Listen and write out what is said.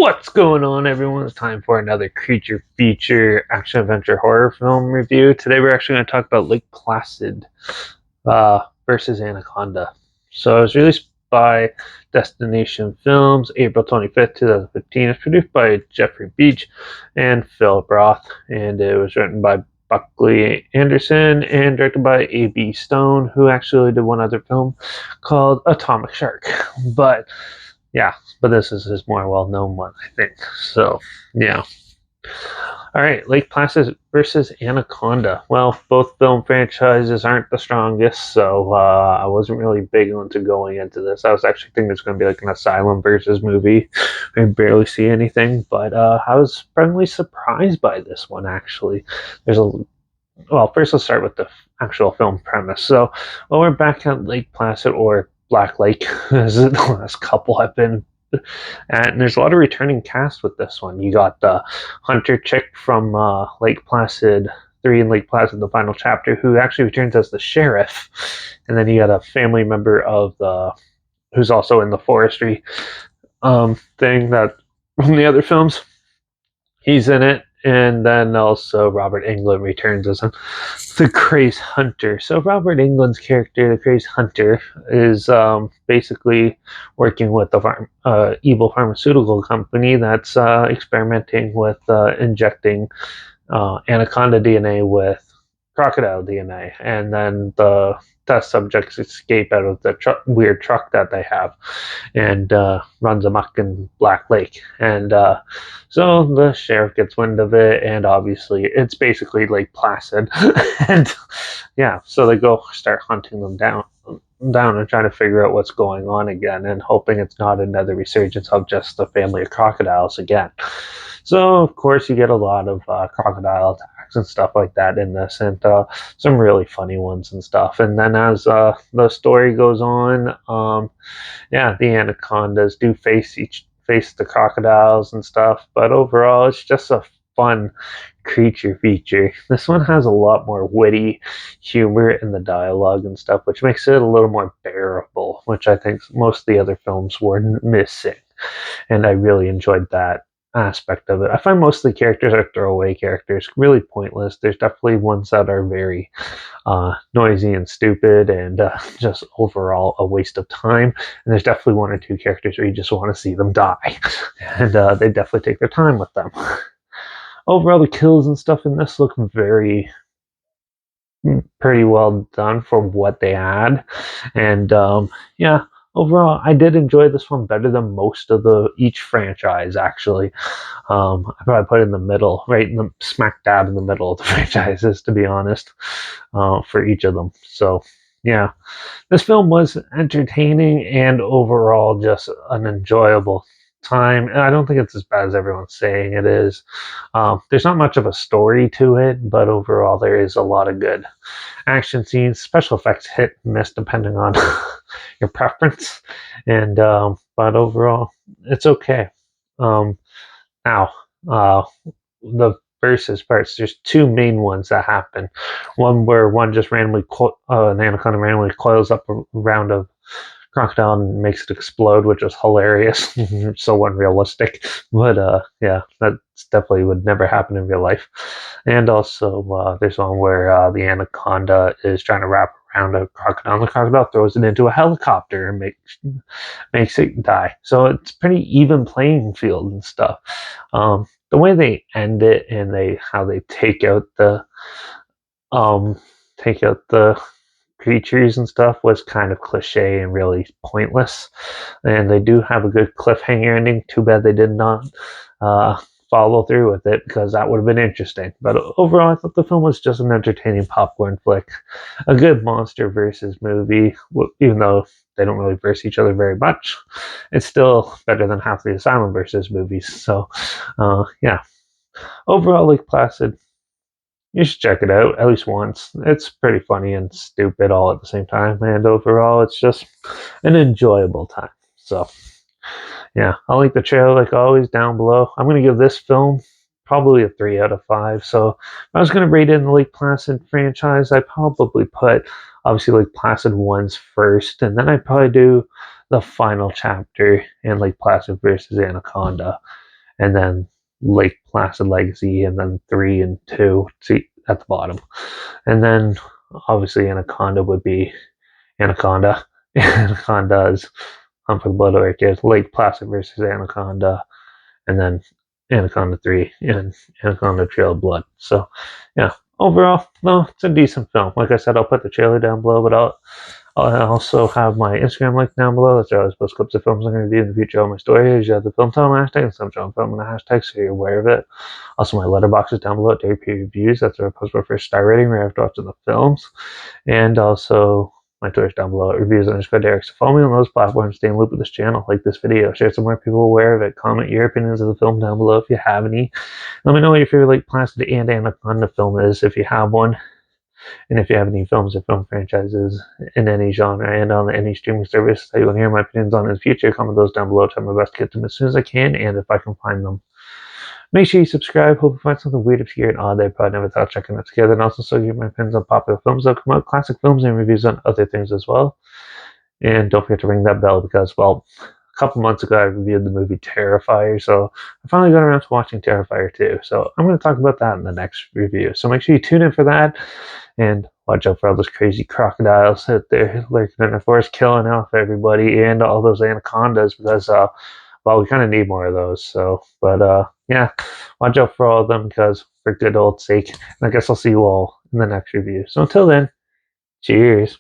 What's going on, everyone? It's time for another creature feature action adventure horror film review. Today we're actually going to talk about Lake Placid versus Anaconda. So it was released by Destination Films April 25th, 2015. It's produced by Jeffrey Beach and Phil Roth, and it was written by Buckley Anderson and directed by A.B. Stone, who actually did one other film called Atomic Shark. But yeah, but this is his more well-known one, I think. So, yeah. All right, Lake Placid versus Anaconda. Well, both film franchises aren't the strongest, so I wasn't really big into going into this. I was actually thinking it's going to be like an Asylum versus movie. I barely see anything, but I was pleasantly surprised by this one, actually. Well, first let's start with the actual film premise. So, we're back at Lake Placid, or Black Lake, as the last couple have been. And there's a lot of returning cast with this one. You got the hunter chick from Lake Placid 3 and Lake Placid, the final chapter, who actually returns as the sheriff. And then you got a family member of who's also in the forestry thing that from the other films. He's in it. And then also Robert Englund returns as the Crazed Hunter. So Robert Englund's character, the Crazed Hunter, is basically working with the evil pharmaceutical company that's experimenting with injecting anaconda DNA with crocodile DNA, and then the test subjects escape out of the weird truck that they have and runs amok in Black Lake. And so the sheriff gets wind of it, and obviously it's basically Lake Placid. And yeah, so they go start hunting them down and trying to figure out what's going on again, and hoping it's not another resurgence of just a family of crocodiles again. So of course you get a lot of crocodile attacks and stuff like that in this, and some really funny ones and stuff. And then as the story goes on, yeah, the anacondas do face the crocodiles and stuff, but overall it's just a fun creature feature. This one has a lot more witty humor in the dialogue and stuff, which makes it a little more bearable, which I think most of the other films were missing. And I really enjoyed that aspect of it. I find most of the characters are throwaway characters, really pointless. There's definitely ones that are very noisy and stupid and just overall a waste of time. And there's definitely one or two characters where you just want to see them die. And they definitely take their time with them. Overall, the kills and stuff in this look pretty well done for what they had. And yeah, overall, I did enjoy this one better than most of each franchise, actually. I probably put it in the middle, right in the smack dab in the middle of the franchises, to be honest, for each of them. So, yeah, this film was entertaining and overall just an enjoyable time. And I don't think it's as bad as everyone's saying it is. There's not much of a story to it, but overall, there is a lot of good action scenes. Special effects hit and miss depending on your preference, and but overall it's okay. Now the versus parts, there's two main ones that happen. One where one just randomly an anaconda randomly coils up around a crocodile and makes it explode, which is hilarious. So unrealistic, but yeah, that definitely would never happen in real life. And also there's one where the anaconda is trying to wrap around a crocodile, and the crocodile throws it into a helicopter and makes it die. So it's pretty even playing field and stuff. The way they end it and how they um take out the creatures and stuff was kind of cliche and really pointless. And they do have a good cliffhanger ending. Too bad they did not follow through with it, because that would have been interesting. But overall, I thought the film was just an entertaining popcorn flick, a good monster versus movie. Even though they don't really verse each other very much, it's still better than half the Asylum versus movies. So, yeah. Overall, Lake Placid, you should check it out at least once. It's pretty funny and stupid all at the same time, and overall, it's just an enjoyable time. So, yeah, I'll link the trailer like always down below. I'm going to give this film probably a 3 out of 5. So, if I was going to rate it in the Lake Placid franchise, I'd probably put obviously Lake Placid ones first, and then I'd probably do the final chapter in Lake Placid versus Anaconda. and then Lake Placid Legacy, and then 3 and 2 at the bottom. And then obviously Anaconda would be Anaconda. Anaconda is Hunt for the Blood Orchid, Lake Placid versus Anaconda, and then Anaconda 3 and Anaconda Trail of Blood. So, yeah, overall, no, it's a decent film. Like I said, I'll put the trailer down below, but I'll also have my Instagram link down below. That's where I always post clips of films I'm going to review in the future on my stories. You have the Film Time hashtag and some film in the hashtag, so you're aware of it. Also, my Letterbox is down below at Dairy Reviews. That's where I post my first star rating right after watching the films. And also, my Twitter's down below at reviews_Derek. So follow me on those platforms. Stay in loop with this channel. Like this video. Share some more people aware of it. Comment your opinions of the film down below if you have any. Let me know what your favorite Lake Placid and Anaconda film is if you have one. And if you have any films or film franchises in any genre and on any streaming service that you want to hear my opinions on in the future, comment those down below. Try my best to get them as soon as I can and if I can find them. Make sure you subscribe. Hope you find something weird, obscure, and odd that I probably never thought checking it together. And also, so get my opinions on popular films that come out, classic films, and reviews on other things as well. And don't forget to ring that bell because, well, a couple months ago I reviewed the movie Terrifier, so I finally got around to watching Terrifier 2. So I'm going to talk about that in the next review. So make sure you tune in for that, and watch out for all those crazy crocodiles out there lurking in the forest, killing off everybody, and all those anacondas because, well, we kind of need more of those. So, but yeah, watch out for all of them because for good old sake. And I guess I'll see you all in the next review. So until then, cheers.